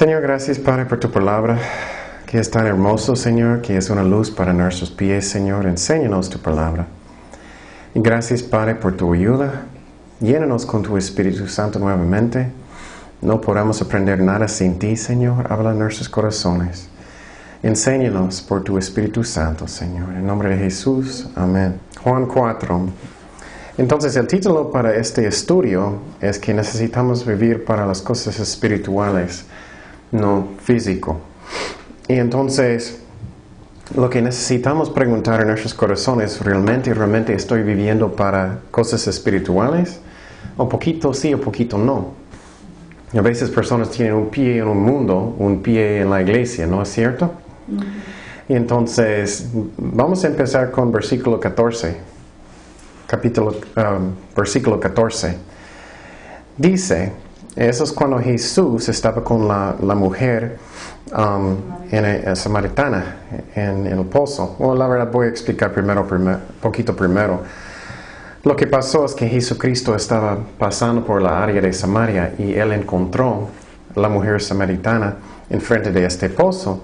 Señor, gracias, Padre, por tu palabra, que es tan hermoso, Señor, que es una luz para nuestros pies, Señor. Enséñanos tu palabra. Y gracias, Padre, por tu ayuda. Llénanos con tu Espíritu Santo nuevamente. No podemos aprender nada sin ti, Señor. Habla en nuestros corazones. Enséñanos por tu Espíritu Santo, Señor. En nombre de Jesús. Amén. Juan 4. Entonces, el título para este estudio es que necesitamos vivir para las cosas espirituales, no físico. Y entonces, lo que necesitamos preguntar en nuestros corazones, ¿realmente estoy viviendo para cosas espirituales? O poquito sí o poquito no. A veces personas tienen un pie en un mundo, un pie en la iglesia, ¿no es cierto? Y entonces, vamos a empezar con versículo 14. Versículo 14. Dice, eso es cuando Jesús estaba con la mujer samaritana en el pozo. Bueno, la verdad voy a explicar poquito primero. Lo que pasó es que Jesucristo estaba pasando por la área de Samaria y Él encontró a la mujer samaritana enfrente de este pozo.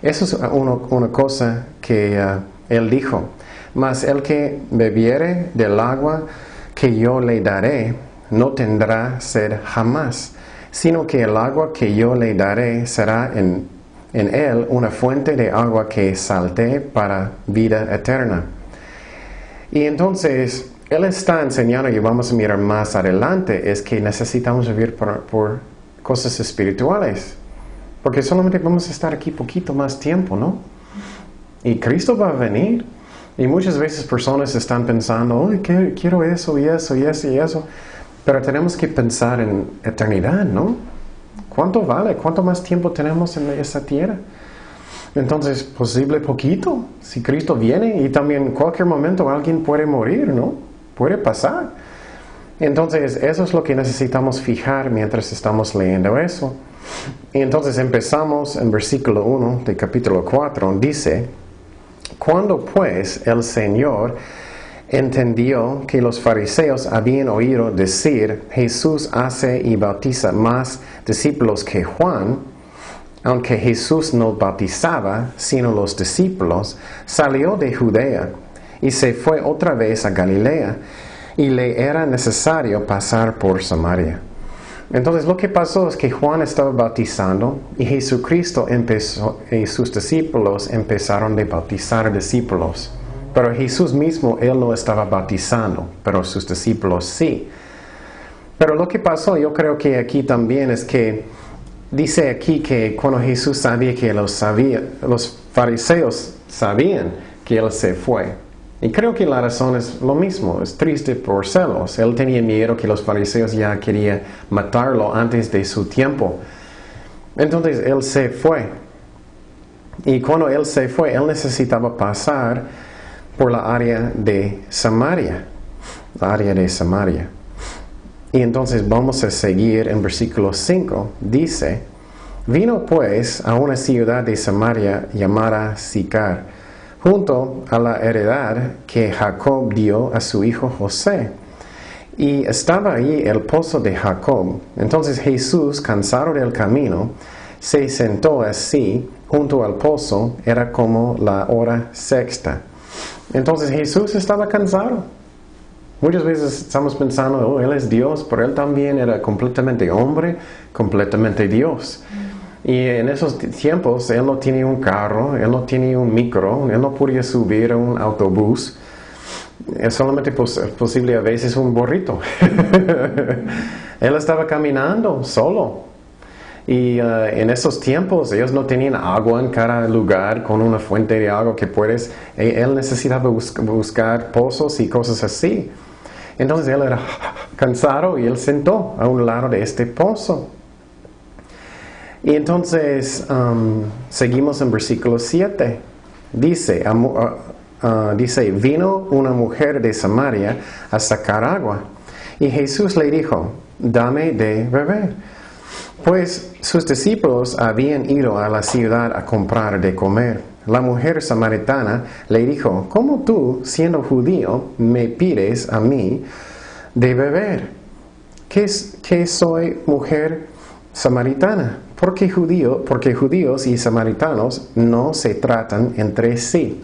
Eso es una cosa que Él dijo. Mas el que bebiere del agua que yo le daré, no tendrá sed jamás, sino que el agua que yo le daré será en él una fuente de agua que salte para vida eterna. Y entonces, Él está enseñando, y vamos a mirar más adelante, es que necesitamos vivir por cosas espirituales. Porque solamente vamos a estar aquí poquito más tiempo, ¿no? Y Cristo va a venir. Y muchas veces personas están pensando, quiero eso y eso y eso y eso. Pero tenemos que pensar en eternidad, ¿no? ¿Cuánto vale? ¿Cuánto más tiempo tenemos en esta tierra? Entonces, posible poquito, si Cristo viene, y también en cualquier momento alguien puede morir, ¿no? Puede pasar. Entonces, eso es lo que necesitamos fijar mientras estamos leyendo eso. Y entonces empezamos en versículo 1 de capítulo 4, dice, cuando pues el Señor entendió que los fariseos habían oído decir, Jesús hace y bautiza más discípulos que Juan, aunque Jesús no bautizaba, sino los discípulos, salió de Judea y se fue otra vez a Galilea, y le era necesario pasar por Samaria. Entonces lo que pasó es que Juan estaba bautizando y Jesucristo empezó, y sus discípulos empezaron a bautizar discípulos. Pero Jesús mismo, Él no estaba bautizando, pero sus discípulos sí. Pero lo que pasó, yo creo que aquí también es que, dice aquí que cuando Jesús sabía que los fariseos sabían que Él se fue. Y creo que la razón es lo mismo, es triste por celos. Él tenía miedo que los fariseos ya querían matarlo antes de su tiempo. Entonces Él se fue. Y cuando Él se fue, Él necesitaba pasar por la área de Samaria. La área de Samaria. Y entonces vamos a seguir en versículo 5. Dice, vino pues a una ciudad de Samaria llamada Sicar, junto a la heredad que Jacob dio a su hijo José. Y estaba allí el pozo de Jacob. Entonces Jesús, cansado del camino, se sentó así junto al pozo. Era como la hora sexta. Entonces Jesús estaba cansado. Muchas veces estamos pensando, Él es Dios, pero Él también era completamente hombre, completamente Dios. Y en esos tiempos, Él no tenía un carro, Él no tenía un micro, Él no podía subir a un autobús. Es solamente posible a veces un burrito. Él estaba caminando solo. Y en esos tiempos, ellos no tenían agua en cada lugar con una fuente de agua que puedes. Él necesitaba buscar pozos y cosas así. Entonces Él era cansado y Él sentó a un lado de este pozo. Y entonces seguimos en versículo 7. Dice, vino una mujer de Samaria a sacar agua. Y Jesús le dijo, dame de beber. Pues sus discípulos habían ido a la ciudad a comprar de comer. La mujer samaritana le dijo, ¿cómo tú, siendo judío, me pides a mí de beber? ¿Qué soy mujer samaritana? porque judíos y samaritanos no se tratan entre sí.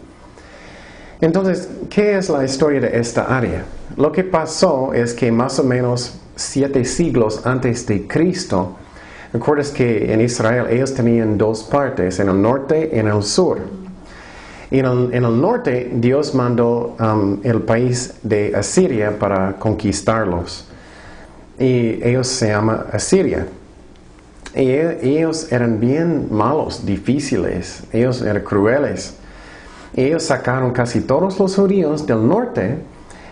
Entonces, ¿qué es la historia de esta área? Lo que pasó es que más o menos 7 siglos antes de Cristo, recuerdas que en Israel ellos tenían 2 partes, en el norte y en el sur. Y en el norte Dios mandó el país de Asiria para conquistarlos. Y ellos se llaman Asiria. Y ellos eran bien malos, difíciles, ellos eran crueles. Ellos sacaron casi todos los judíos del norte,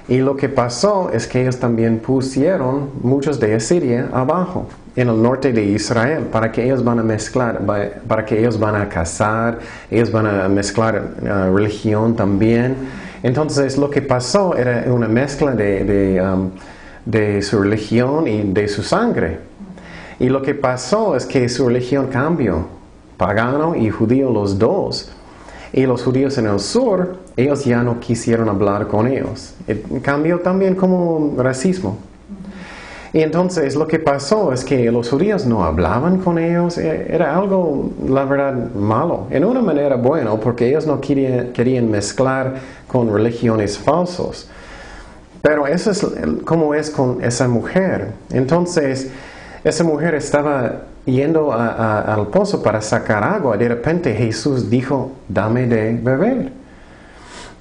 y lo que pasó es que ellos también pusieron muchos de Asiria abajo, en el norte de Israel, para que ellos van a mezclar, para que ellos van a casar, ellos van a mezclar religión también. Entonces lo que pasó era una mezcla de su religión y de su sangre. Y lo que pasó es que su religión cambió, pagano y judío los dos. Y los judíos en el sur, ellos ya no quisieron hablar con ellos. Cambió también como racismo. Y entonces lo que pasó es que los judíos no hablaban con ellos. Era algo, la verdad, malo. En una manera bueno, porque ellos no querían mezclar con religiones falsas. Pero eso es como es con esa mujer. Entonces, esa mujer estaba yendo al pozo para sacar agua. De repente Jesús dijo, dame de beber.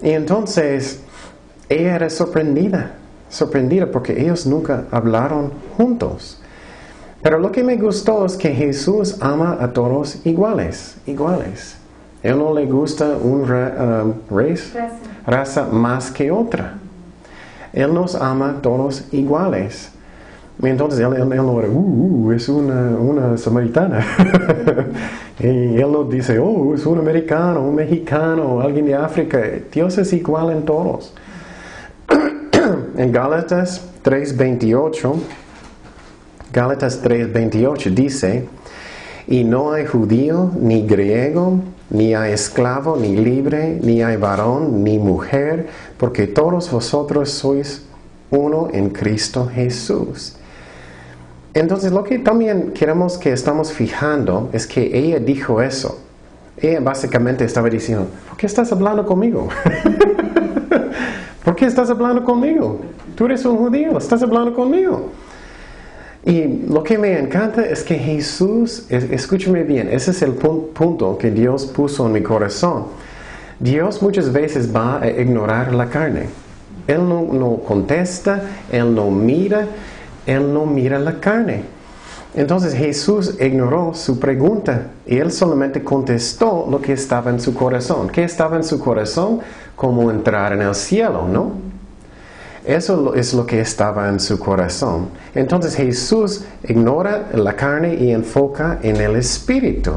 Y entonces ella era sorprendida porque ellos nunca hablaron juntos. Pero lo que me gustó es que Jesús ama a todos iguales. Él no le gusta una raza más que otra. Él nos ama a todos iguales. Y entonces él no era, es una samaritana. Y él no dice, es un americano, un mexicano, alguien de África. Dios es igual en todos. En Gálatas 3:28 dice, y no hay judío, ni griego, ni hay esclavo, ni libre, ni hay varón, ni mujer, porque todos vosotros sois uno en Cristo Jesús. Entonces lo que también queremos que estamos fijando es que ella dijo eso. Ella básicamente estaba diciendo, ¿por qué estás hablando conmigo? ¿Por qué estás hablando conmigo? Tú eres un judío, estás hablando conmigo. Y lo que me encanta es que Jesús, escúchame bien, ese es el punto que Dios puso en mi corazón. Dios muchas veces va a ignorar la carne. Él no contesta, Él no mira la carne. Entonces Jesús ignoró su pregunta y Él solamente contestó lo que estaba en su corazón. ¿Qué estaba en su corazón? Como entrar en el cielo, ¿no? Eso es lo que estaba en su corazón. Entonces Jesús ignora la carne y enfoca en el Espíritu.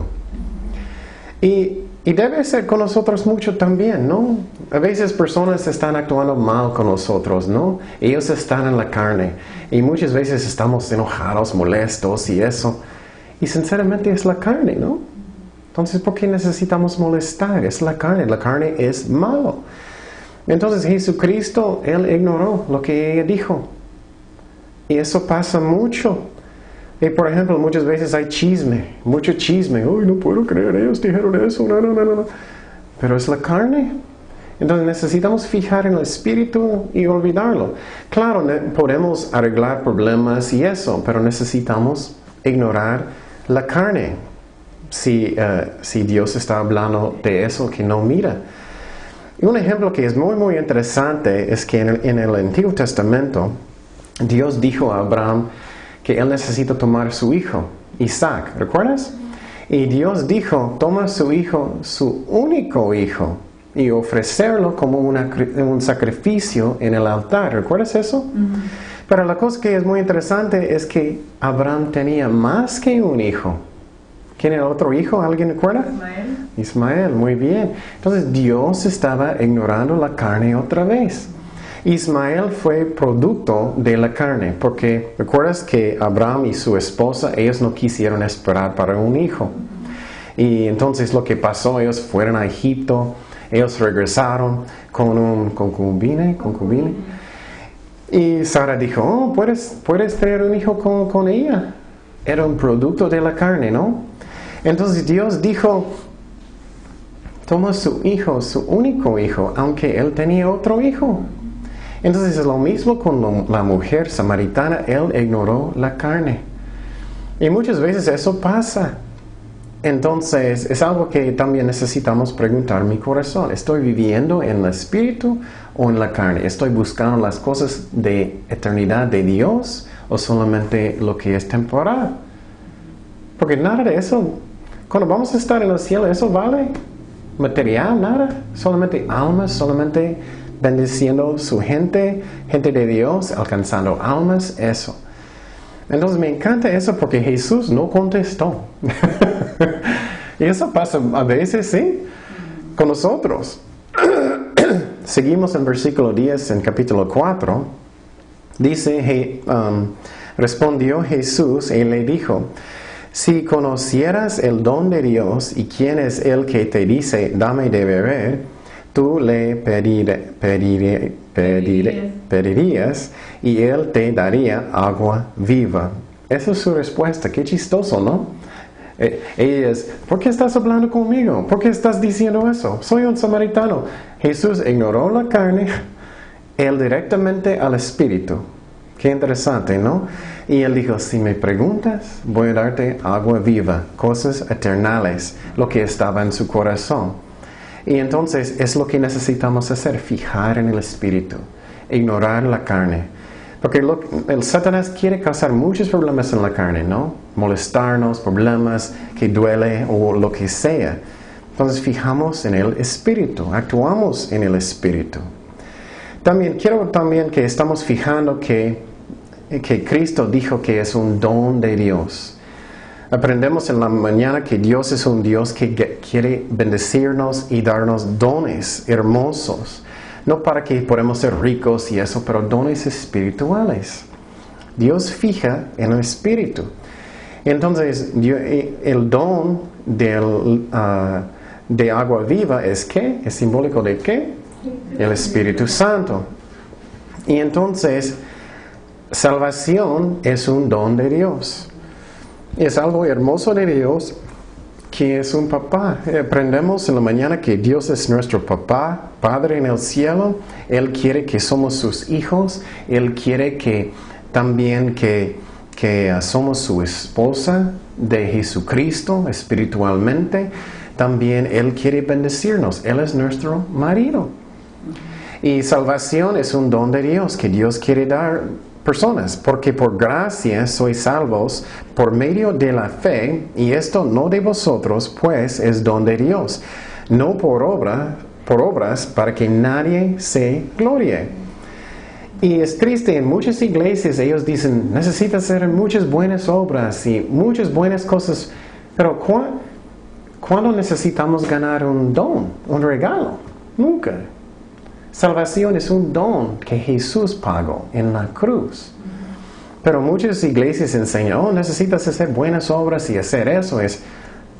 Y debe ser con nosotros mucho también, ¿no? A veces personas están actuando mal con nosotros, ¿no? Ellos están en la carne. Y muchas veces estamos enojados, molestos y eso. Y sinceramente es la carne, ¿no? Entonces, ¿por qué necesitamos molestar? Es la carne es malo. Entonces Jesucristo, Él ignoró lo que ella dijo. Y eso pasa mucho. Y por ejemplo, muchas veces hay mucho chisme. Uy, no puedo creer, ellos dijeron eso, no. Pero es la carne. Entonces necesitamos fijar en el Espíritu y olvidarlo. Claro, podemos arreglar problemas y eso, pero necesitamos ignorar la carne. Si Dios está hablando de eso que no mira. Y un ejemplo que es muy, muy interesante es que en el Antiguo Testamento, Dios dijo a Abraham que él necesita tomar su hijo, Isaac, ¿recuerdas? Y Dios dijo, toma su hijo, su único hijo, y ofrecerlo como un sacrificio en el altar, ¿recuerdas eso? Uh-huh. Pero la cosa que es muy interesante es que Abraham tenía más que un hijo. ¿Quién era el otro hijo? ¿Alguien recuerda? Ismael, muy bien. Entonces Dios estaba ignorando la carne otra vez. Ismael fue producto de la carne, porque recuerdas que Abraham y su esposa, ellos no quisieron esperar para un hijo. Y entonces lo que pasó, ellos fueron a Egipto, ellos regresaron con un concubine. Y Sara dijo, ¿puedes tener un hijo con ella? era un producto de la carne, ¿no? Entonces Dios dijo, toma su hijo, su único hijo, aunque él tenía otro hijo. Entonces es lo mismo con la mujer samaritana, él ignoró la carne. Y muchas veces eso pasa. Entonces es algo que también necesitamos preguntar en mi corazón. ¿Estoy viviendo en el espíritu o en la carne? ¿Estoy buscando las cosas de eternidad de Dios o solamente lo que es temporal? Porque nada de eso, cuando vamos a estar en el cielo, ¿eso vale? Material, nada. Solamente almas, solamente bendiciendo su gente, gente de Dios, alcanzando almas, eso. Entonces me encanta eso porque Jesús no contestó. Y eso pasa a veces, ¿sí? Con nosotros. Seguimos en versículo 10 en capítulo 4. Dice, respondió Jesús y le dijo, si conocieras el don de Dios y quién es el que te dice, dame de beber, tú le pedirías y él te daría agua viva. Esa es su respuesta. Qué chistoso, ¿no? Ella es, ¿por qué estás hablando conmigo? ¿Por qué estás diciendo eso? Soy un samaritano. Jesús ignoró la carne, él directamente al espíritu. Qué interesante, ¿no? Y él dijo, si me preguntas, voy a darte agua viva, cosas eternales, lo que estaba en su corazón. Y entonces es lo que necesitamos hacer, fijar en el espíritu, ignorar la carne. Porque el Satanás quiere causar muchos problemas en la carne, ¿no? Molestarnos, problemas que duele o lo que sea. Entonces fijamos en el espíritu, actuamos en el espíritu. También quiero que estamos fijando que Cristo dijo que es un don de Dios. Aprendemos en la mañana que Dios es un Dios que quiere bendecirnos y darnos dones hermosos. No para que podamos ser ricos y eso, pero dones espirituales. Dios fija en el espíritu. Entonces, el don de agua viva es ¿qué? ¿Es simbólico de qué? El Espíritu Santo. Y entonces, salvación es un don de Dios. Es algo hermoso de Dios que es un papá. Aprendemos en la mañana que Dios es nuestro papá, Padre en el cielo. Él quiere que somos sus hijos. Él quiere que también que somos su esposa de Jesucristo espiritualmente. También Él quiere bendecirnos. Él es nuestro marido. Y salvación es un don de Dios que Dios quiere dar personas, porque por gracia sois salvos por medio de la fe, y esto no de vosotros, pues es don de Dios, no por obras, para que nadie se glorie. Y es triste, en muchas iglesias ellos dicen, necesitas hacer muchas buenas obras y muchas buenas cosas, pero ¿cuándo necesitamos ganar un don, un regalo? Nunca. Salvación es un don que Jesús pagó en la cruz. Pero muchas iglesias enseñan, necesitas hacer buenas obras y hacer eso.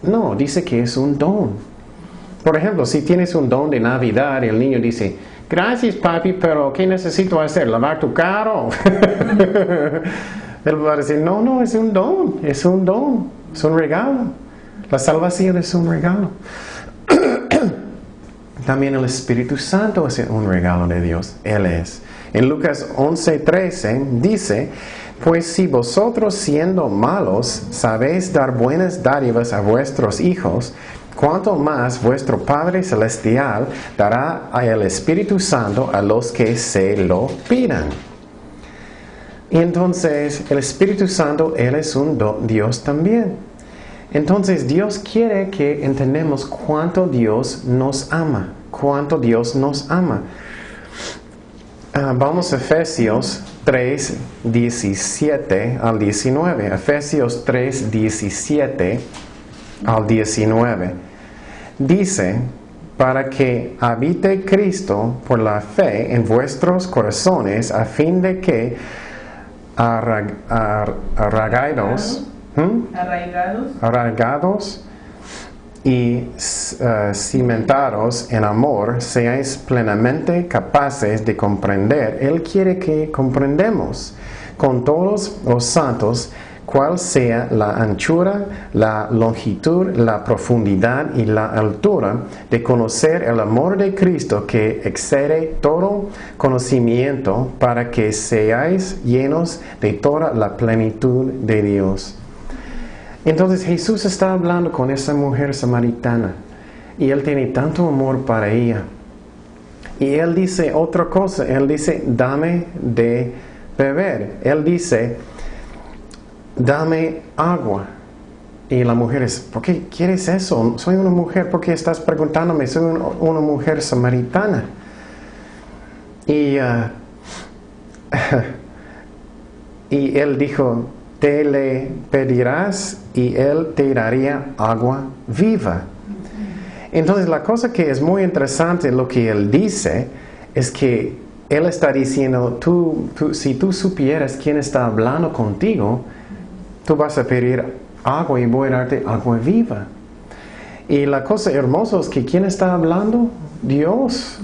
No, dice que es un don. Por ejemplo, si tienes un don de Navidad y el niño dice, gracias papi, pero ¿qué necesito hacer? ¿Lavar tu carro? Él va a decir, no, es un don, es un regalo. La salvación es un regalo. También el Espíritu Santo es un regalo de Dios. Él es. En Lucas 11:13 dice, pues si vosotros siendo malos sabéis dar buenas dádivas a vuestros hijos, cuánto más vuestro Padre Celestial dará el Espíritu Santo a los que se lo pidan. Y entonces el Espíritu Santo, Él es un Dios también. Entonces Dios quiere que entendamos cuánto Dios nos ama. Cuánto Dios nos ama. Vamos a Efesios 3, 17 al 19. Efesios 3, 17 al 19. Dice, para que habite Cristo por la fe en vuestros corazones, a fin de que arraigados y cimentados en amor, seáis plenamente capaces de comprender. Él quiere que comprendamos con todos los santos cuál sea la anchura, la longitud, la profundidad y la altura, de conocer el amor de Cristo que excede todo conocimiento, para que seáis llenos de toda la plenitud de Dios. Entonces Jesús está hablando con esa mujer samaritana y Él tiene tanto amor para ella. Y Él dice otra cosa, Él dice, dame de beber. Él dice, dame agua. Y la mujer es, ¿por qué quieres eso? Soy una mujer, ¿por qué estás preguntándome? Soy una mujer samaritana. Y Él dijo, te le pedirás y Él te daría agua viva. Entonces la cosa que es muy interesante, lo que Él dice, es que Él está diciendo, si tú supieras quién está hablando contigo, tú vas a pedir agua y voy a darte agua viva. Y la cosa hermosa es que ¿quién está hablando? Dios.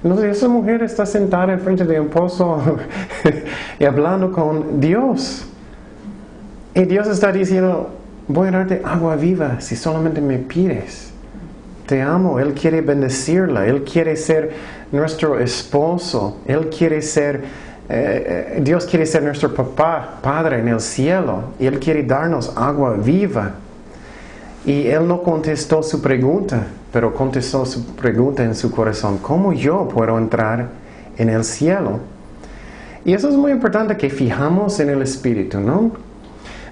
Entonces esa mujer está sentada enfrente de un pozo y hablando con Dios. Y Dios está diciendo, voy a darte agua viva si solamente me pides. Te amo. Él quiere bendecirla. Él quiere ser nuestro esposo. Él quiere ser, Dios quiere ser nuestro papá, Padre en el cielo. Y Él quiere darnos agua viva. Y Él no contestó su pregunta, pero contestó su pregunta en su corazón. ¿Cómo yo puedo entrar en el cielo? Y eso es muy importante, que fijamos en el Espíritu, ¿no?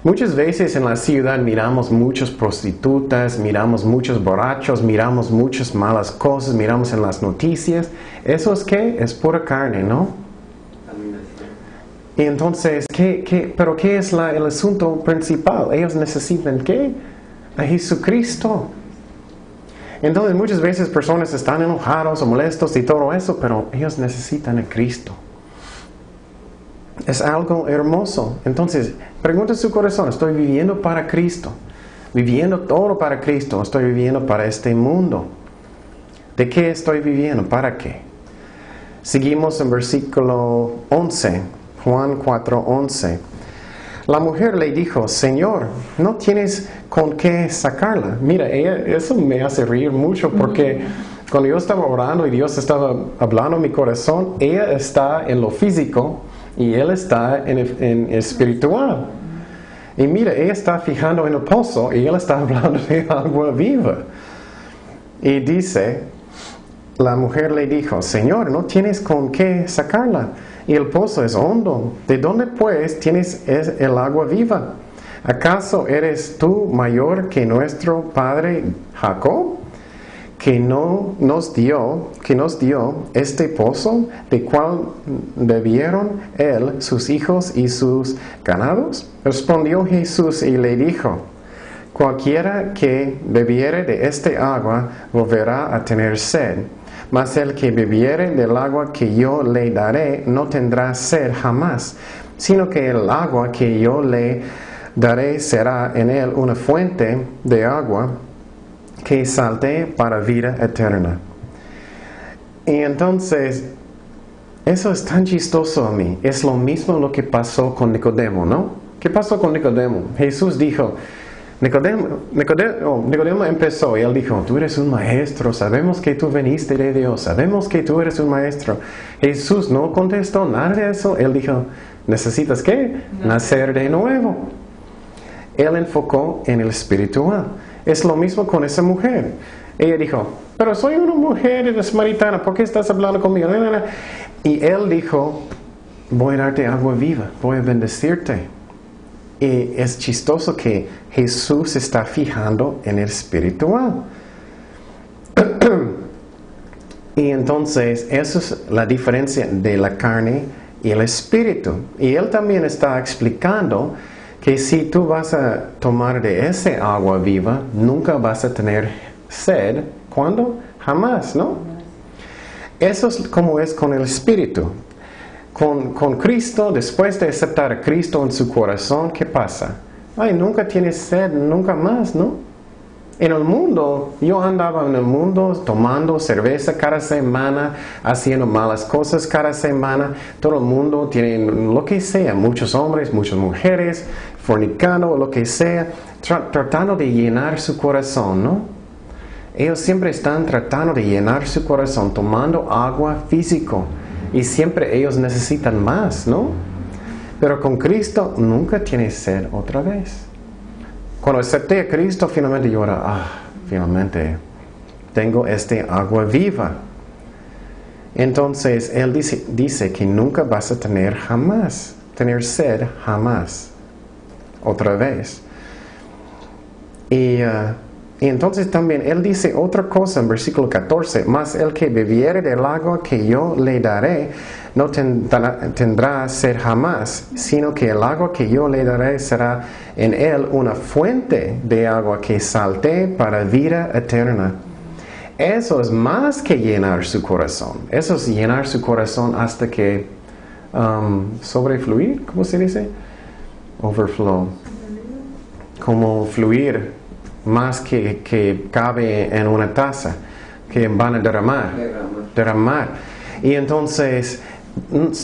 Muchas veces en la ciudad miramos muchas prostitutas, miramos muchos borrachos, miramos muchas malas cosas, miramos en las noticias. ¿Eso es qué? Es pura carne, ¿no? Y entonces, ¿pero qué es el asunto principal? Ellos necesitan ¿qué? A Jesucristo. Entonces muchas veces personas están enojados o molestos y todo eso, pero ellos necesitan a Cristo. Es algo hermoso. Entonces, pregunta su corazón, ¿estoy viviendo para Cristo? ¿Viviendo todo para Cristo? ¿Estoy viviendo para este mundo? ¿De qué estoy viviendo? ¿Para qué? Seguimos en versículo 11, Juan 4:11. La mujer le dijo, Señor, ¿no tienes con qué sacarla? Mira, eso me hace reír mucho porque cuando yo estaba orando y Dios estaba hablando en mi corazón, ella está en lo físico y Él está en espiritual. Y mira, ella está fijando en el pozo y Él está hablando de agua viva. Y dice, la mujer le dijo, Señor, ¿no tienes con qué sacarla? Y el pozo es hondo. ¿De dónde pues tienes el agua viva? ¿Acaso eres tú mayor que nuestro padre Jacob, que nos dio este pozo, de cual bebieron él, sus hijos y sus ganados? Respondió Jesús y le dijo, cualquiera que bebiere de este agua volverá a tener sed. Mas el que bebiere del agua que yo le daré no tendrá sed jamás, sino que el agua que yo le daré será en él una fuente de agua que salte para vida eterna. Y entonces, eso es tan chistoso a mí. Es lo mismo lo que pasó con Nicodemo, ¿no? ¿Qué pasó con Nicodemo? Jesús dijo, Nicodemo empezó y él dijo, tú eres un maestro, sabemos que tú veniste de Dios, sabemos que tú eres un maestro. Jesús no contestó nada de eso. Él dijo, ¿necesitas qué? Nacer de nuevo. Él enfocó en el espiritual. Es lo mismo con esa mujer. Ella dijo, pero soy una mujer samaritana, ¿por qué estás hablando conmigo? Y él dijo, voy a darte agua viva, voy a bendecirte. Y es chistoso que Jesús está fijando en el espiritual. Y entonces, esa es la diferencia de la carne y el espíritu. Y él también está explicando que si tú vas a tomar de ese agua viva, nunca vas a tener sed. ¿Cuándo? Jamás, ¿no? Eso es como es con el espíritu. Con Cristo, después de aceptar a Cristo en su corazón, ¿qué pasa? Ay, nunca tienes sed, nunca más, ¿no? En el mundo, yo andaba en el mundo tomando cerveza cada semana, haciendo malas cosas cada semana. Todo el mundo tiene lo que sea, muchos hombres, muchas mujeres, fornicando, lo que sea, tratando de llenar su corazón, ¿no? Ellos siempre están tratando de llenar su corazón, tomando agua físico. Y siempre ellos necesitan más, ¿no? Pero con Cristo nunca tienes sed otra vez. Cuando acepté a Cristo, finalmente yo era, finalmente tengo este agua viva. Entonces, Él dice que nunca vas a tener sed jamás, otra vez. Y entonces también Él dice otra cosa en versículo 14, mas el que bebiere del agua que yo le daré, no tendrá sed jamás, sino que el agua que yo le daré será en él una fuente de agua que salte para vida eterna. Eso es más que llenar su corazón. Eso es llenar su corazón hasta que sobrefluir, ¿cómo se dice? Overflow. Como fluir más que cabe en una taza, que van a derramar. Y entonces,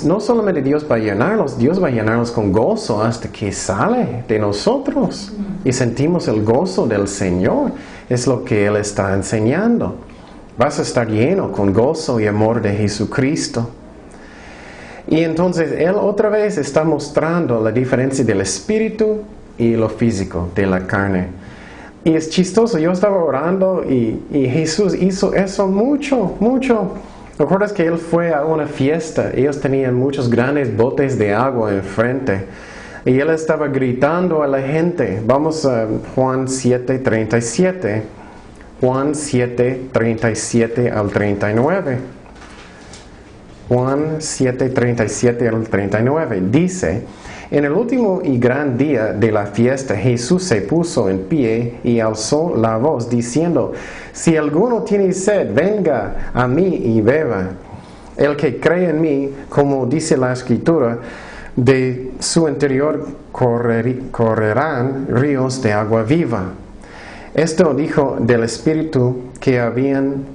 no solamente Dios va a llenarlos con gozo hasta que sale de nosotros. Y sentimos el gozo del Señor. Es lo que Él está enseñando. Vas a estar lleno con gozo y amor de Jesucristo. Y entonces Él otra vez está mostrando la diferencia del espíritu y lo físico, de la carne. Y es chistoso, yo estaba orando y Jesús hizo eso mucho. ¿Recuerdas que Él fue a una fiesta? Ellos tenían muchos grandes botes de agua enfrente. Y Él estaba gritando a la gente. Vamos a Juan 7:37. Juan 7:37 al 39. Juan 7:37 al 39. Dice: en el último y gran día de la fiesta, Jesús se puso en pie y alzó la voz, diciendo: si alguno tiene sed, venga a mí y beba. El que cree en mí, como dice la Escritura, de su interior correrán ríos de agua viva. Esto dijo del Espíritu que habían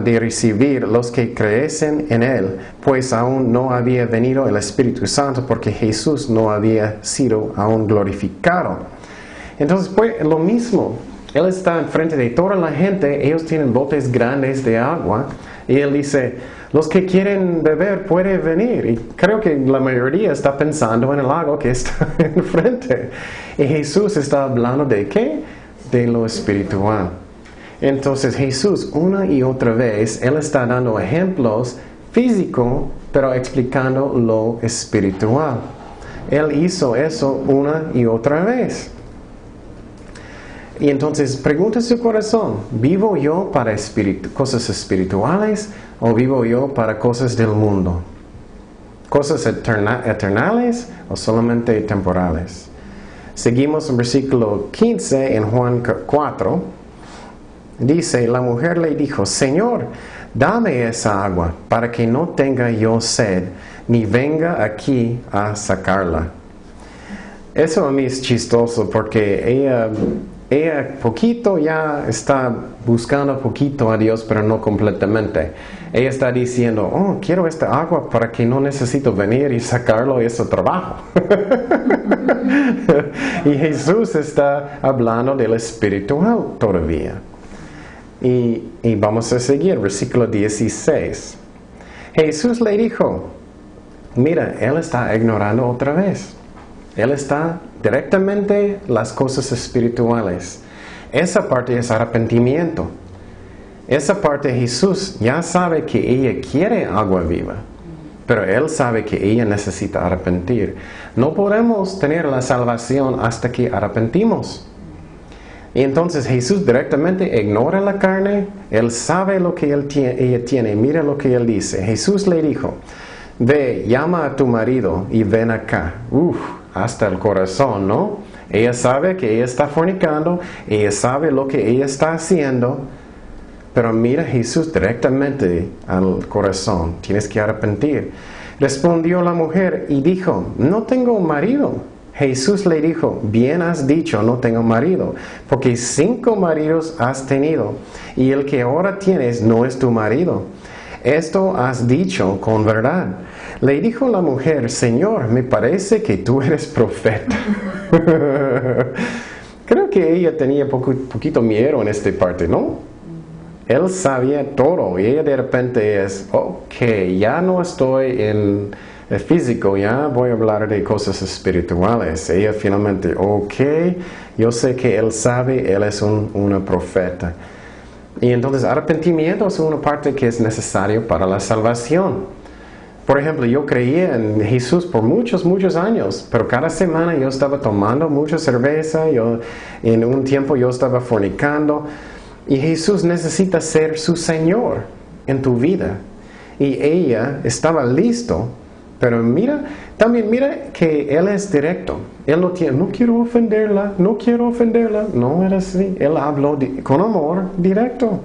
de recibir los que creyesen en Él, pues aún no había venido el Espíritu Santo, porque Jesús no había sido aún glorificado. Entonces fue lo mismo. Él está enfrente de toda la gente, ellos tienen botes grandes de agua, y Él dice: los que quieren beber pueden venir. Y creo que la mayoría está pensando en el agua que está enfrente. Y Jesús está hablando ¿de qué? De lo espiritual. Entonces Jesús una y otra vez, Él está dando ejemplos físicos, pero explicando lo espiritual. Él hizo eso una y otra vez. Y entonces pregunta su corazón: ¿vivo yo para cosas espirituales o vivo yo para cosas del mundo? ¿Cosas eternales o solamente temporales? Seguimos en versículo 15 en Juan 4. Dice: la mujer le dijo: Señor, dame esa agua para que no tenga yo sed, ni venga aquí a sacarla. Eso a mí es chistoso porque ella poquito ya está buscando poquito a Dios, pero no completamente. Ella está diciendo: quiero esta agua para que no necesito venir y sacarlo, ese trabajo. Y Jesús está hablando del espiritual todavía. Y vamos a seguir, versículo 16. Jesús le dijo: mira, Él está ignorando otra vez. Él está directamente las cosas espirituales. Esa parte es arrepentimiento. Esa parte Jesús ya sabe que ella quiere agua viva, pero Él sabe que ella necesita arrepentir. No podemos tener la salvación hasta que arrepentimos. Y entonces Jesús directamente ignora la carne. Él sabe lo que ella tiene. Mira lo que Él dice. Jesús le dijo: ve, llama a tu marido y ven acá. Hasta el corazón, ¿no? Ella sabe que ella está fornicando. Ella sabe lo que ella está haciendo. Pero mira Jesús directamente al corazón. Tienes que arrepentir. Respondió la mujer y dijo: no tengo marido. Jesús le dijo, bien has dicho, no tengo marido, porque 5 maridos has tenido, y el que ahora tienes no es tu marido. Esto has dicho con verdad. Le dijo la mujer, Señor, me parece que tú eres profeta. Creo que ella tenía poquito miedo en esta parte, ¿no? Él sabía todo y ella de repente es, ok, ya no estoy en el físico, ya voy a hablar de cosas espirituales. Ella finalmente, ok, yo sé que él sabe, él es una profeta. Y entonces arrepentimiento es una parte que es necesario para la salvación. Por ejemplo, yo creía en Jesús por muchos años, pero cada semana yo estaba tomando mucha cerveza, en un tiempo yo estaba fornicando, y Jesús necesita ser su Señor en tu vida. Y ella estaba listo, pero también mira que Él es directo. Él no quiero ofenderla, no era así. Él habló con amor directo,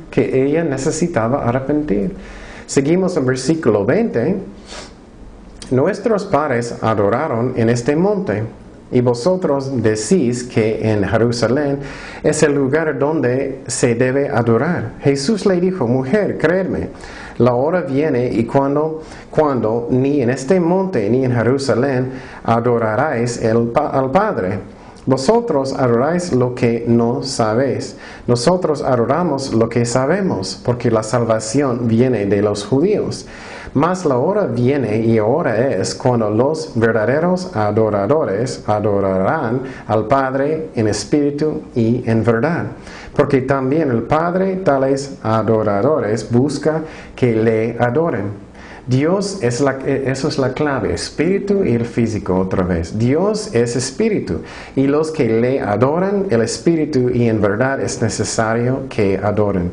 que ella necesitaba arrepentir. Seguimos en versículo 20. Nuestros padres adoraron en este monte, y vosotros decís que en Jerusalén es el lugar donde se debe adorar. Jesús le dijo, mujer, créeme, la hora viene y cuando ni en este monte ni en Jerusalén adoraréis al Padre. Vosotros adoráis lo que no sabéis. Nosotros adoramos lo que sabemos, porque la salvación viene de los judíos. Mas la hora viene y ahora es cuando los verdaderos adoradores adorarán al Padre en espíritu y en verdad. Porque también el Padre tales adoradores busca que le adoren. Dios eso es la clave, espíritu y el físico otra vez. Dios es espíritu y los que le adoran el espíritu y en verdad es necesario que adoren.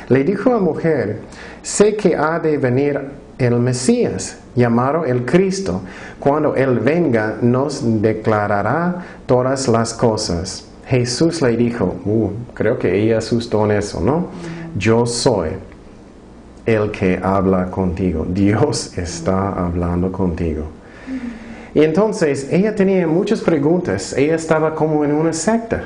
Le dijo a la mujer, sé que ha de venir el Mesías, llamado el Cristo. Cuando Él venga nos declarará todas las cosas. Jesús le dijo, creo que ella asustó en eso, ¿no? Yo soy el que habla contigo. Dios está hablando contigo. Y entonces ella tenía muchas preguntas. Ella estaba como en una secta.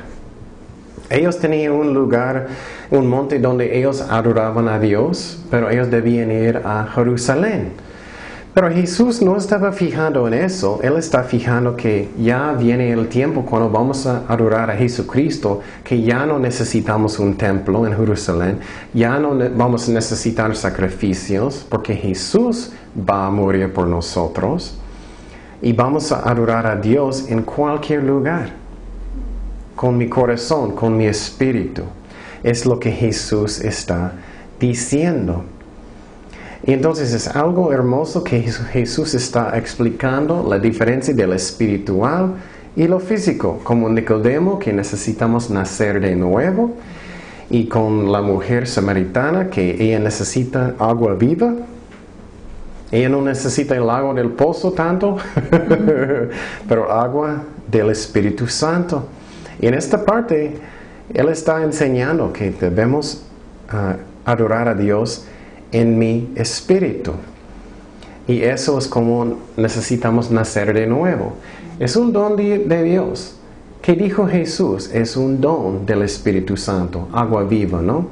Ellos tenían un lugar, un monte donde ellos adoraban a Dios, pero ellos debían ir a Jerusalén. Pero Jesús no estaba fijando en eso. Él está fijando que ya viene el tiempo cuando vamos a adorar a Jesucristo, que ya no necesitamos un templo en Jerusalén, ya no vamos a necesitar sacrificios, porque Jesús va a morir por nosotros y vamos a adorar a Dios en cualquier lugar, con mi corazón, con mi espíritu. Es lo que Jesús está diciendo. Y entonces es algo hermoso que Jesús está explicando la diferencia del espiritual y lo físico, como Nicodemo, que necesitamos nacer de nuevo, y con la mujer samaritana, que ella necesita agua viva. Ella no necesita el agua del pozo tanto, pero agua del Espíritu Santo. Y en esta parte, Él está enseñando que debemos adorar a Dios en mi espíritu. Y eso es como necesitamos nacer de nuevo. Es un don de Dios. ¿Qué dijo Jesús? Es un don del Espíritu Santo, agua viva, ¿no?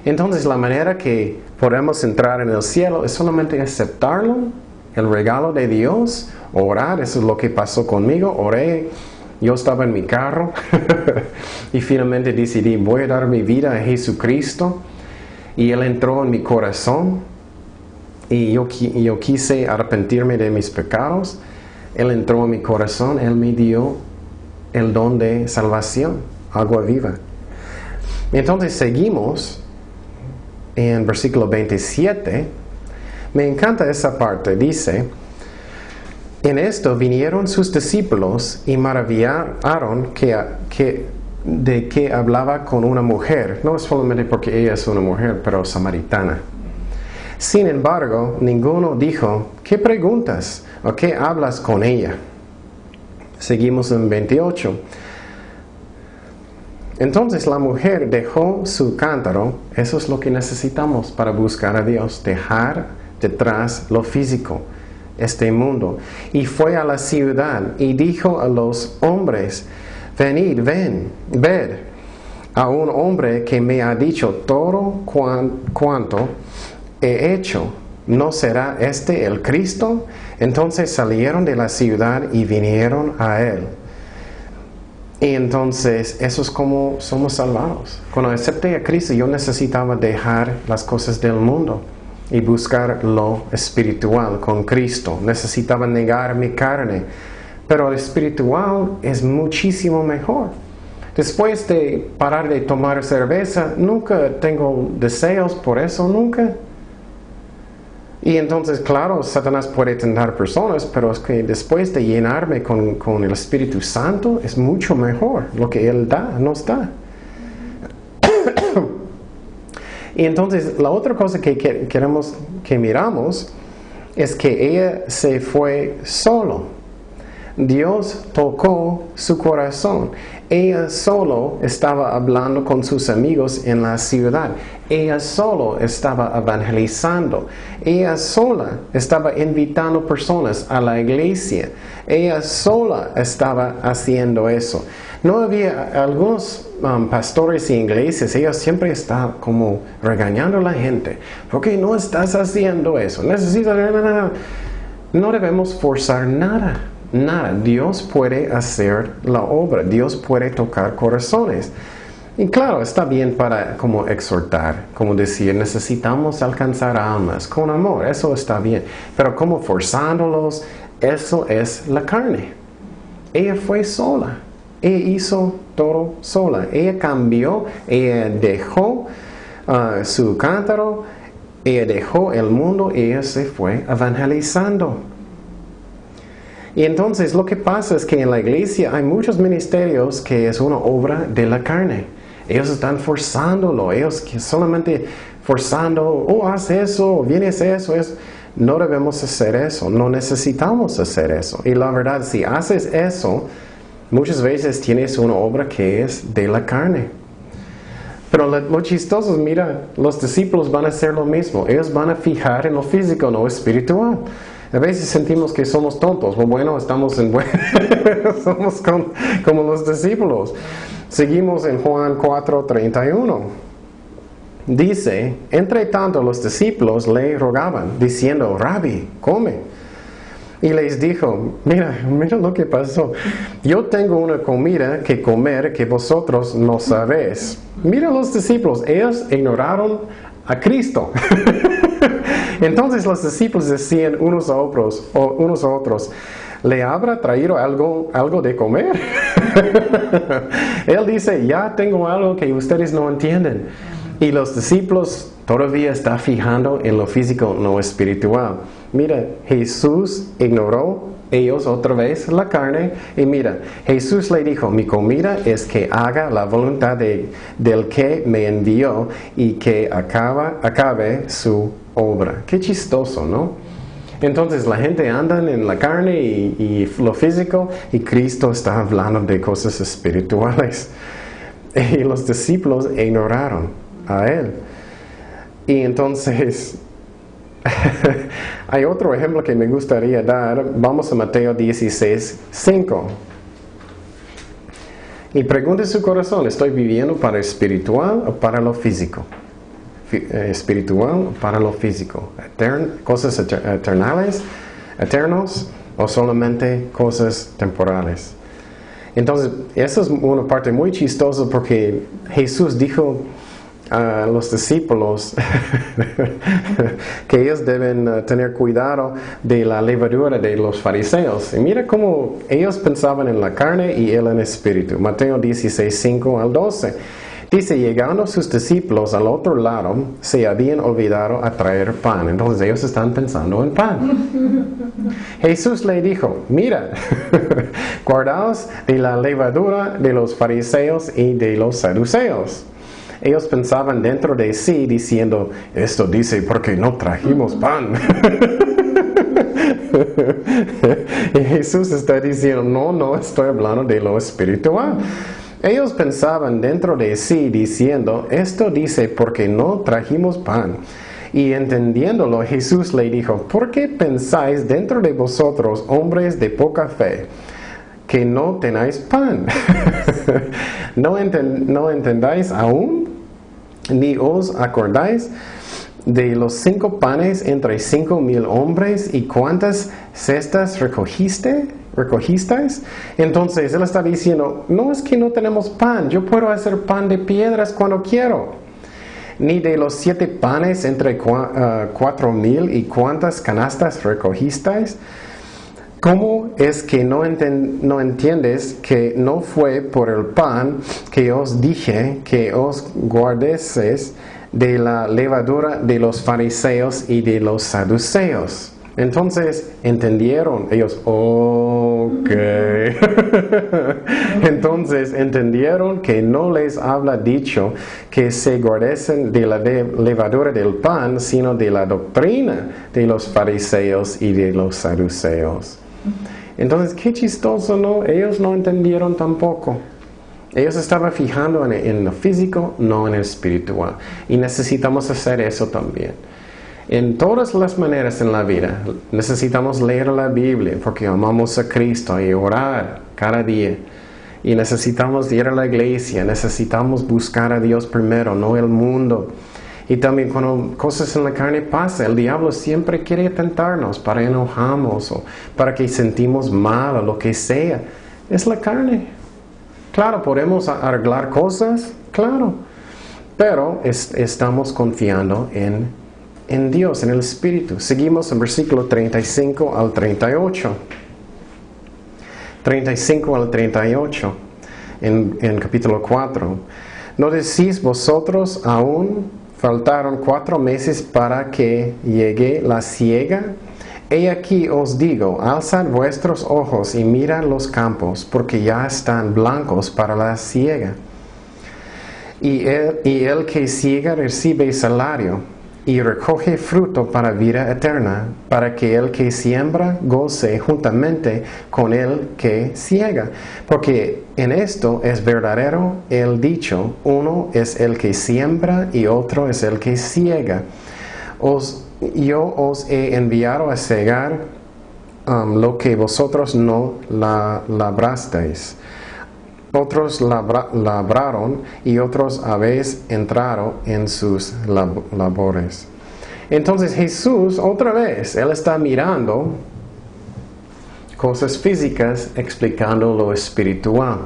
Entonces la manera que podemos entrar en el cielo es solamente aceptarlo, el regalo de Dios, orar. Eso es lo que pasó conmigo. Oré, yo estaba en mi carro y finalmente decidí, voy a dar mi vida a Jesucristo. Y Él entró en mi corazón y yo quise arrepentirme de mis pecados. Él entró en mi corazón, Él me dio el don de salvación, agua viva. Entonces seguimos en versículo 27. Me encanta esa parte, dice, en esto vinieron sus discípulos y maravillaron de que hablaba con una mujer, no solamente porque ella es una mujer, pero samaritana. Sin embargo, ninguno dijo, ¿qué preguntas o qué hablas con ella? Seguimos en 28. Entonces la mujer dejó su cántaro. Eso es lo que necesitamos para buscar a Dios, dejar detrás lo físico, este mundo. Y fue a la ciudad y dijo a los hombres, venid, ved a un hombre que me ha dicho todo cuanto he hecho. ¿No será este el Cristo? Entonces salieron de la ciudad y vinieron a él. Y entonces eso es como somos salvados. Cuando acepté a Cristo, yo necesitaba dejar las cosas del mundo y buscar lo espiritual con Cristo. Necesitaba negar mi carne. Pero lo espiritual es muchísimo mejor. Después de parar de tomar cerveza, nunca tengo deseos por eso, nunca. Y entonces, claro, Satanás puede tentar personas, pero es que después de llenarme con el Espíritu Santo, es mucho mejor lo que Él nos da. Y entonces, la otra cosa que queremos que miramos es que ella se fue solo. Dios tocó su corazón. Ella solo estaba hablando con sus amigos en la ciudad. Ella solo estaba evangelizando. Ella sola estaba invitando personas a la iglesia. Ella sola estaba haciendo eso. No había algunos pastores y iglesias, ellos siempre estaban como regañando a la gente. ¿Por qué no estás haciendo eso? No debemos forzar nada. Nada, Dios puede hacer la obra, Dios puede tocar corazones. Y claro, está bien para como exhortar, como decir, necesitamos alcanzar almas con amor, eso está bien. Pero como forzándolos, eso es la carne. Ella fue sola, ella hizo todo sola. Ella cambió, ella dejó su cántaro, ella dejó el mundo, ella se fue evangelizando. Y entonces lo que pasa es que en la iglesia hay muchos ministerios que es una obra de la carne. Ellos están forzándolo, ellos solamente forzando, haz eso, vienes eso. No debemos hacer eso, no necesitamos hacer eso. Y la verdad, si haces eso, muchas veces tienes una obra que es de la carne. Pero lo chistoso es, mira, los discípulos van a hacer lo mismo. Ellos van a fijar en lo físico, no espiritual. A veces sentimos que somos tontos. Bueno, estamos somos como los discípulos. Seguimos en Juan 4:31. Dice, entre tanto los discípulos le rogaban, diciendo, Rabbi, come. Y les dijo, mira lo que pasó. Yo tengo una comida que comer que vosotros no sabéis. Mira los discípulos, ellos ignoraron a Cristo. Entonces los discípulos decían unos a otros, ¿le habrá traído algo de comer? Él dice, ya tengo algo que ustedes no entienden. Y los discípulos todavía están fijando en lo físico, no espiritual. Mira, Jesús ignoró ellos otra vez la carne. Y mira, Jesús le dijo, mi comida es que haga la voluntad del que me envió y que acabe su obra. Qué chistoso, ¿no? Entonces la gente anda en la carne y lo físico, y Cristo está hablando de cosas espirituales. Y los discípulos ignoraron a Él. Y entonces hay otro ejemplo que me gustaría dar. Vamos a Mateo 16:5. Y pregunte su corazón, ¿estoy viviendo para espiritual o para lo físico? Espiritual para lo físico, cosas eternos o solamente cosas temporales. Entonces, esa es una parte muy chistosa porque Jesús dijo a los discípulos que ellos deben tener cuidado de la levadura de los fariseos. Y mira cómo ellos pensaban en la carne y él en espíritu. Mateo 16:5-12. Dice, llegando sus discípulos al otro lado, se habían olvidado a traer pan. Entonces ellos están pensando en pan. Jesús le dijo, mira, guardaos de la levadura de los fariseos y de los saduceos. Ellos pensaban dentro de sí diciendo, esto dice porque no trajimos pan. Y Jesús está diciendo, no estoy hablando de lo espiritual. Ellos pensaban dentro de sí diciendo, esto dice porque no trajimos pan. Y entendiéndolo, Jesús le dijo, ¿por qué pensáis dentro de vosotros, hombres de poca fe, que no tenéis pan? ¿No entendáis aún? ¿Ni os acordáis de los 5 panes entre 5,000 hombres y cuántas cestas recogisteis? Entonces él está diciendo, no es que no tenemos pan, yo puedo hacer pan de piedras cuando quiero. Ni de los 7 panes entre 4,000 y cuántas canastas recogisteis. ¿Cómo es que no entiendes que no fue por el pan que os dije que os guardaseis de la levadura de los fariseos y de los saduceos? Entonces entendieron ellos, ok. Entonces entendieron que no les habla dicho que se guardasen de la levadura del pan, sino de la doctrina de los fariseos y de los saduceos. Entonces, qué chistoso, ¿no? Ellos no entendieron tampoco. Ellos estaban fijando en lo físico, no en el espiritual. Y necesitamos hacer eso también. En todas las maneras en la vida, necesitamos leer la Biblia porque amamos a Cristo y orar cada día. Y necesitamos ir a la iglesia, necesitamos buscar a Dios primero, no el mundo. Y también cuando cosas en la carne pasan, el diablo siempre quiere tentarnos para enojarnos o para que sentimos mal o lo que sea. Es la carne. Claro, podemos arreglar cosas, claro. Pero estamos confiando en Dios, en el Espíritu. Seguimos en versículo 35 al 38. 35 al 38 en capítulo 4. ¿No decís vosotros aún faltaron 4 meses para que llegue la siega? He aquí os digo, alzad vuestros ojos y mirad los campos, porque ya están blancos para la siega. Y el que siega recibe salario y recoge fruto para vida eterna, para que el que siembra goce juntamente con el que siega. Porque en esto es verdadero el dicho, uno es el que siembra y otro es el que siega. Yo os he enviado a segar lo que vosotros no labrasteis. Otros labraron y otros habéis entrado en sus labores. Entonces Jesús, otra vez, Él está mirando cosas físicas explicando lo espiritual.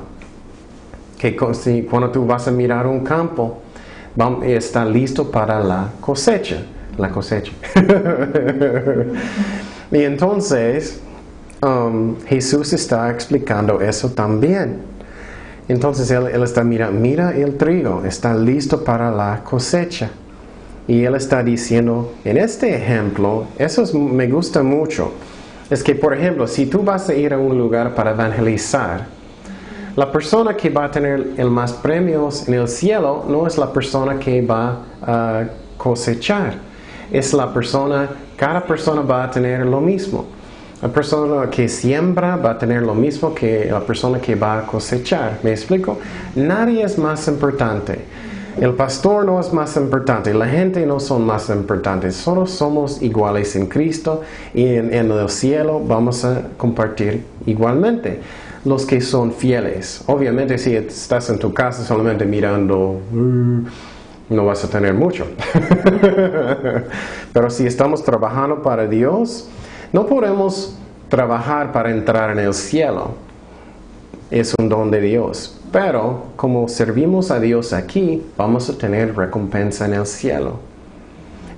Que cuando tú vas a mirar un campo, está listo para la cosecha. La cosecha. Y entonces Jesús está explicando eso también. Entonces Él está mirando, mira el trigo, está listo para la cosecha. Y Él está diciendo, en este ejemplo, me gusta mucho. Es que, por ejemplo, si tú vas a ir a un lugar para evangelizar, la persona que va a tener el más premios en el cielo no es la persona que va a cosechar. Es cada persona va a tener lo mismo. La persona que siembra va a tener lo mismo que la persona que va a cosechar. ¿Me explico? Nadie es más importante. El pastor no es más importante. La gente no son más importantes. Solo somos iguales en Cristo y en el cielo vamos a compartir igualmente. Los que son fieles. Obviamente si estás en tu casa solamente mirando, no vas a tener mucho. Pero si estamos trabajando para Dios, no podemos trabajar para entrar en el cielo. Es un don de Dios. Pero como servimos a Dios aquí, vamos a tener recompensa en el cielo.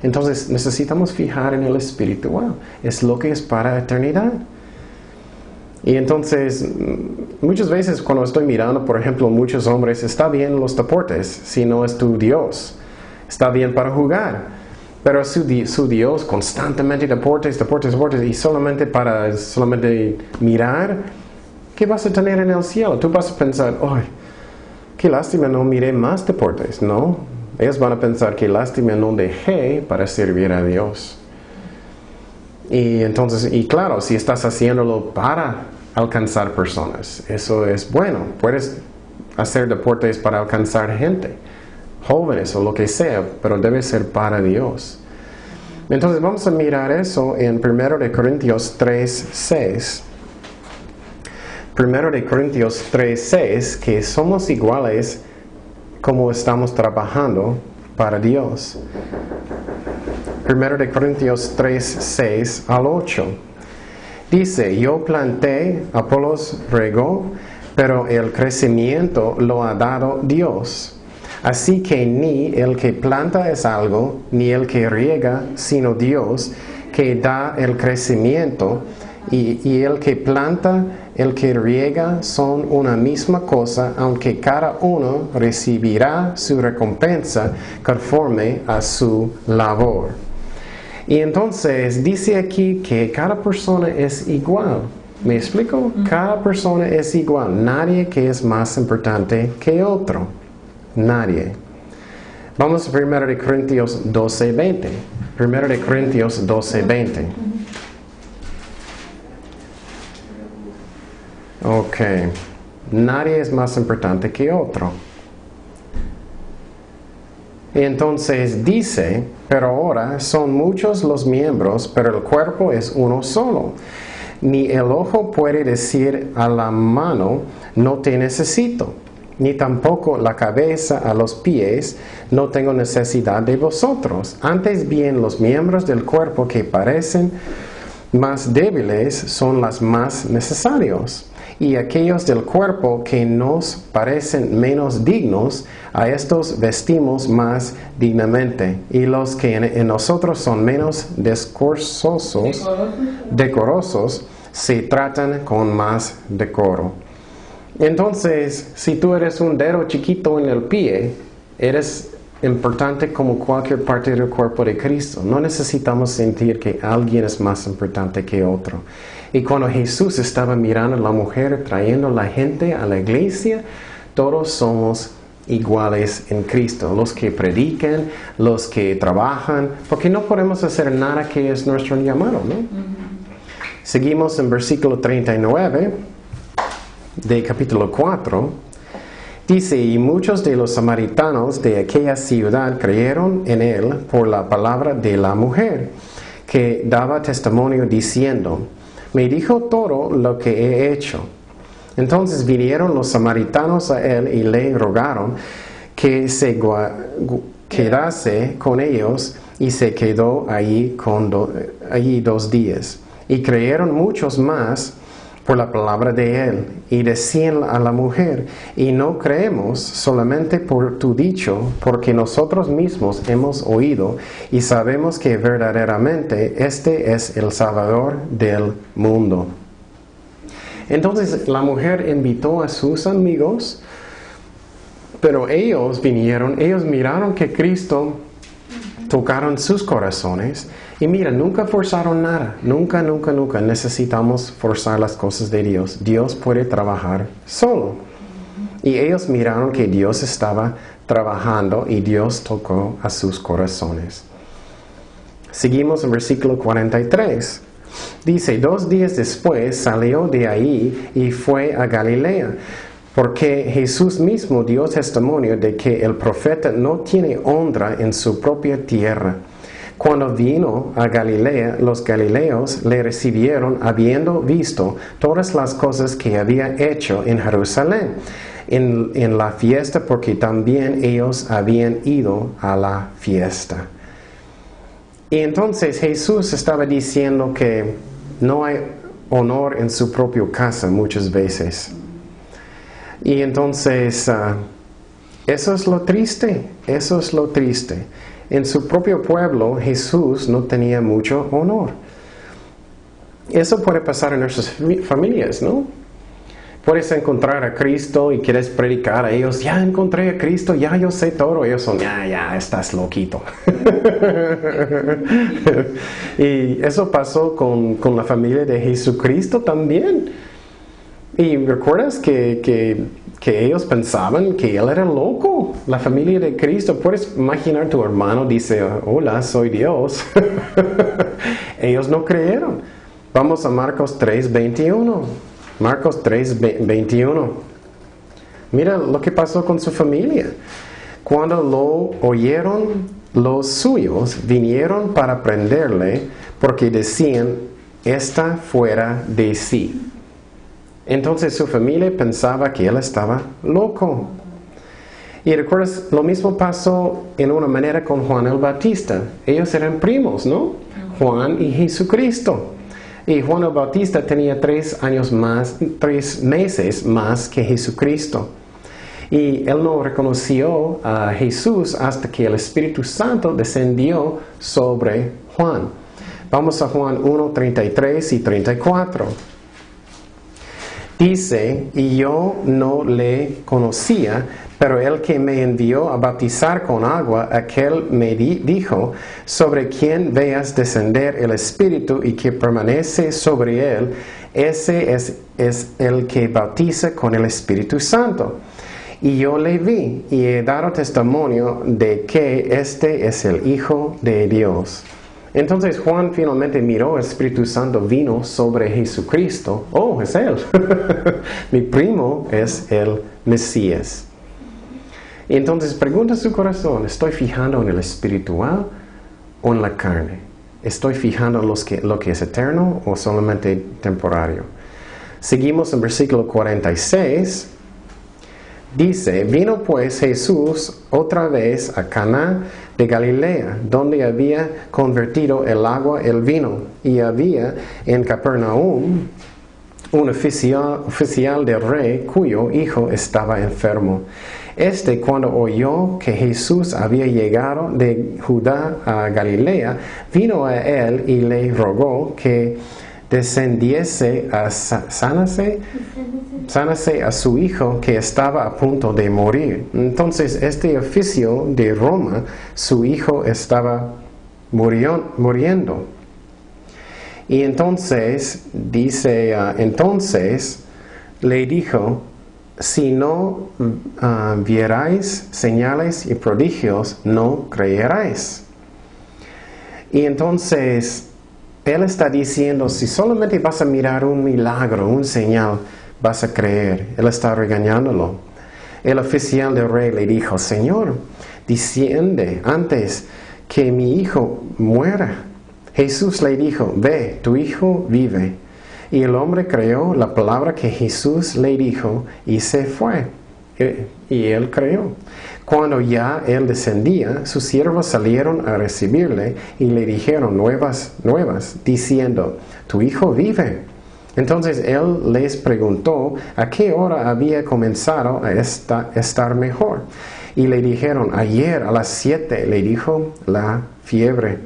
Entonces necesitamos fijar en el espiritual. Es lo que es para eternidad. Y entonces, muchas veces cuando estoy mirando, por ejemplo, muchos hombres, está bien los deportes, si no es tu Dios. Está bien para jugar. Pero su Dios constantemente deportes, y solamente mirar, ¿qué vas a tener en el cielo? Tú vas a pensar, ¡ay, qué lástima no miré más deportes! No, ellos van a pensar, qué lástima no dejé para servir a Dios. Y claro, si estás haciéndolo para alcanzar personas, eso es bueno. Puedes hacer deportes para alcanzar gente, jóvenes o lo que sea, pero debe ser para Dios. Entonces vamos a mirar eso en 1 de Corintios 3:6. 1 de Corintios 3:6, que somos iguales como estamos trabajando para Dios. 1 de Corintios 3:6 al 8. Dice, yo planté, Apolos regó, pero el crecimiento lo ha dado Dios. Así que ni el que planta es algo, ni el que riega, sino Dios, que da el crecimiento. Y el que planta, el que riega, son una misma cosa, aunque cada uno recibirá su recompensa conforme a su labor. Y entonces dice aquí que cada persona es igual. ¿Me explico? Cada persona es igual. Nadie que es más importante que otro. Nadie. Vamos a 1 de Corintios 12:20. 1 de Corintios 12:20. Ok. Nadie es más importante que otro. Y entonces dice, pero ahora son muchos los miembros, pero el cuerpo es uno solo. Ni el ojo puede decir a la mano, no te necesito, ni tampoco la cabeza a los pies, no tengo necesidad de vosotros. Antes bien, los miembros del cuerpo que parecen más débiles son los más necesarios. Y aquellos del cuerpo que nos parecen menos dignos, a estos vestimos más dignamente. Y los que en nosotros son menos decorosos, se tratan con más decoro. Entonces, si tú eres un dedo chiquito en el pie, eres importante como cualquier parte del cuerpo de Cristo. No necesitamos sentir que alguien es más importante que otro. Y cuando Jesús estaba mirando a la mujer, trayendo a la gente a la iglesia, todos somos iguales en Cristo. Los que predican, los que trabajan, porque no podemos hacer nada que es nuestro llamado, ¿no? Seguimos en versículo 39 de capítulo 4. Dice, y muchos de los samaritanos de aquella ciudad creyeron en él por la palabra de la mujer, que daba testimonio diciendo, me dijo todo lo que he hecho. Entonces vinieron los samaritanos a él y le rogaron que se quedase con ellos, y se quedó allí 2 días. Y creyeron muchos más por la palabra de él, y decían a la mujer, y no creemos solamente por tu dicho, porque nosotros mismos hemos oído y sabemos que verdaderamente este es el Salvador del mundo. Entonces la mujer invitó a sus amigos, pero ellos miraron que Cristo tocaron sus corazones. Y mira, nunca forzaron nada. Nunca necesitamos forzar las cosas de Dios. Dios puede trabajar solo. Y ellos miraron que Dios estaba trabajando y Dios tocó a sus corazones. Seguimos en versículo 43. Dice, 2 días después salió de ahí y fue a Galilea, porque Jesús mismo dio testimonio de que el profeta no tiene honra en su propia tierra. Cuando vino a Galilea, los galileos le recibieron habiendo visto todas las cosas que había hecho en Jerusalén, en la fiesta, porque también ellos habían ido a la fiesta. Y entonces Jesús estaba diciendo que no hay honor en su propia casa muchas veces. Y entonces eso es lo triste. En su propio pueblo Jesús no tenía mucho honor. Eso puede pasar en nuestras familias, ¿no? Puedes encontrar a Cristo y quieres predicar a ellos, ya encontré a Cristo, ya yo sé todo. Ellos son, ya, estás loquito. Y eso pasó con la familia de Jesucristo también. Y recuerdas que ellos pensaban que Él era loco, la familia de Cristo. Puedes imaginar, tu hermano dice, hola, soy Dios. Ellos no creyeron. Vamos a Marcos 3:21. Marcos 3:21. Mira lo que pasó con su familia. Cuando lo oyeron, los suyos vinieron para prenderle porque decían, está fuera de sí. Entonces su familia pensaba que él estaba loco. Y recuerdas, lo mismo pasó en una manera con Juan el Bautista. Ellos eran primos, ¿no? Juan y Jesucristo. Y Juan el Bautista tenía 3 meses más que Jesucristo. Y él no reconoció a Jesús hasta que el Espíritu Santo descendió sobre Juan. Vamos a Juan 1, 33 y 34. Dice, y yo no le conocía, pero el que me envió a bautizar con agua, aquel me dijo, sobre quien veas descender el Espíritu y que permanece sobre él, ese es el que bautiza con el Espíritu Santo. Y yo le vi y he dado testimonio de que este es el Hijo de Dios. Entonces Juan finalmente miró, el Espíritu Santo vino sobre Jesucristo. Oh, es Él. Mi primo es el Mesías. Y entonces pregunta su corazón, ¿estoy fijando en el espiritual o en la carne? ¿Estoy fijando en lo que es eterno o solamente temporario? Seguimos en versículo 46. Dice, vino pues Jesús otra vez a Caná de Galilea, donde había convertido el agua en vino, y había en Capernaum un oficial del rey cuyo hijo estaba enfermo. Cuando oyó que Jesús había llegado de Judá a Galilea, vino a él y le rogó que descendiese a sanase a su hijo que estaba a punto de morir. Entonces este oficio de Roma, su hijo estaba muriendo. Y entonces dice, entonces le dijo, si no vierais señales y prodigios, no creeráis. Y entonces él está diciendo, si solamente vas a mirar un milagro, un señal, vas a creer. Él está regañándolo. El oficial del rey le dijo, Señor, desciende antes que mi hijo muera. Jesús le dijo, ve, tu hijo vive. Y el hombre creyó la palabra que Jesús le dijo y se fue. Y él creyó. Cuando ya él descendía, sus siervos salieron a recibirle y le dijeron nuevas, diciendo, tu hijo vive. Entonces él les preguntó a qué hora había comenzado a estar mejor. Y le dijeron, ayer a las 7, le dijo la fiebre.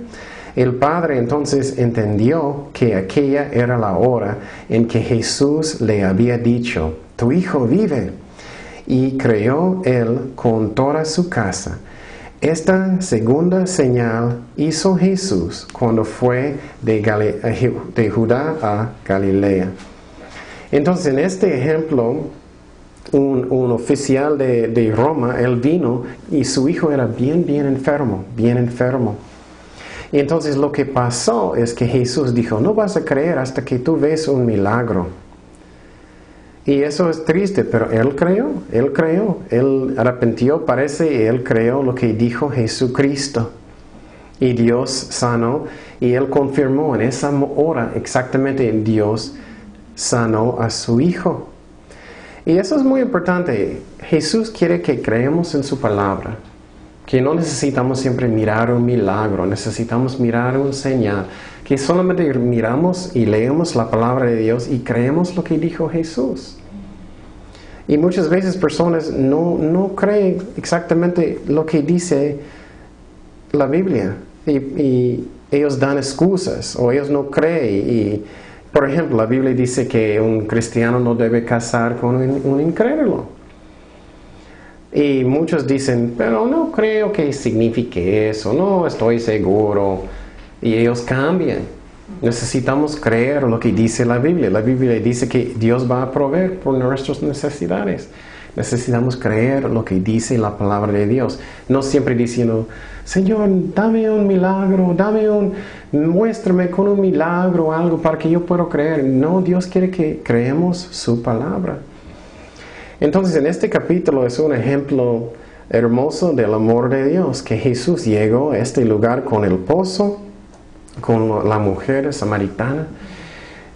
El padre entonces entendió que aquella era la hora en que Jesús le había dicho, tu hijo vive. Y creyó él con toda su casa. Esta segunda señal hizo Jesús cuando fue de Judá a Galilea. Entonces, en este ejemplo, un oficial de Roma, él vino y su hijo era bien enfermo. Y entonces lo que pasó es que Jesús dijo, no vas a creer hasta que tú ves un milagro. Y eso es triste, pero él creyó, él arrepintió, parece, y él creyó lo que dijo Jesucristo. Y Dios sanó, y él confirmó en esa hora exactamente Dios sanó a su hijo. Y eso es muy importante. Jesús quiere que creemos en su palabra, que no necesitamos siempre mirar un milagro, necesitamos mirar un señal, que solamente miramos y leemos la palabra de Dios y creemos lo que dijo Jesús. Y muchas veces personas no creen exactamente lo que dice la Biblia. Y ellos dan excusas o ellos no creen. Y, por ejemplo, la Biblia dice que un cristiano no debe casar con un incrédulo. Y muchos dicen, pero no creo que signifique eso, no estoy seguro. Y ellos cambian. Necesitamos creer lo que dice la Biblia. La Biblia dice que Dios va a proveer por nuestras necesidades. Necesitamos creer lo que dice la palabra de Dios. No siempre diciendo, Señor, dame un milagro, muéstrame con un milagro algo para que yo pueda creer. No, Dios quiere que creemos su palabra. Entonces, en este capítulo es un ejemplo hermoso del amor de Dios, que Jesús llegó a este lugar con el pozo, con la mujer samaritana,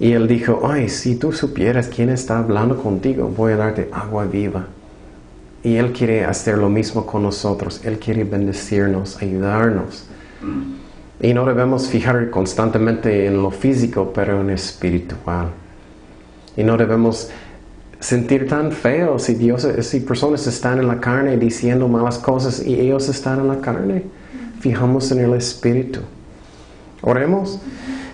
y Él dijo, ay, si tú supieras quién está hablando contigo, voy a darte agua viva. Y Él quiere hacer lo mismo con nosotros. Él quiere bendecirnos, ayudarnos. Y no debemos fijar constantemente en lo físico, pero en lo espiritual. Y no debemos sentir tan feo si personas están en la carne diciendo malas cosas y ellos están en la carne. Fijamos en el espíritu. Oremos.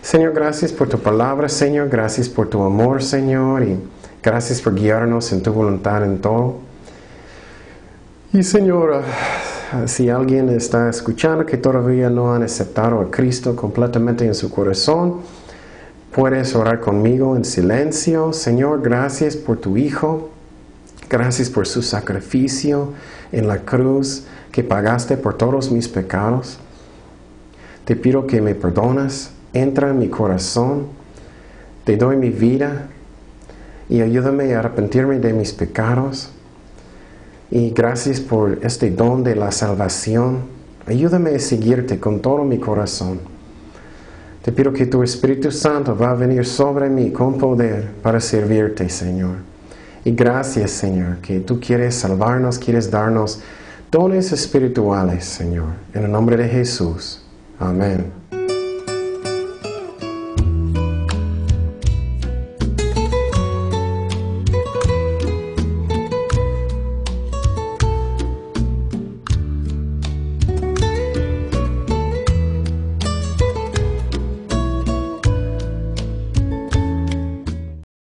Señor, gracias por tu palabra, Señor. Gracias por tu amor, Señor. Y gracias por guiarnos en tu voluntad en todo. Y Señor, si alguien está escuchando que todavía no han aceptado a Cristo completamente en su corazón, puedes orar conmigo en silencio. Señor, gracias por tu Hijo. Gracias por su sacrificio en la cruz que pagaste por todos mis pecados. Te pido que me perdonas. Entra en mi corazón. Te doy mi vida y ayúdame a arrepentirme de mis pecados. Y gracias por este don de la salvación. Ayúdame a seguirte con todo mi corazón. Te pido que tu Espíritu Santo va a venir sobre mí con poder para servirte, Señor. Y gracias, Señor, que tú quieres salvarnos, quieres darnos dones espirituales, Señor. En el nombre de Jesús. Amén.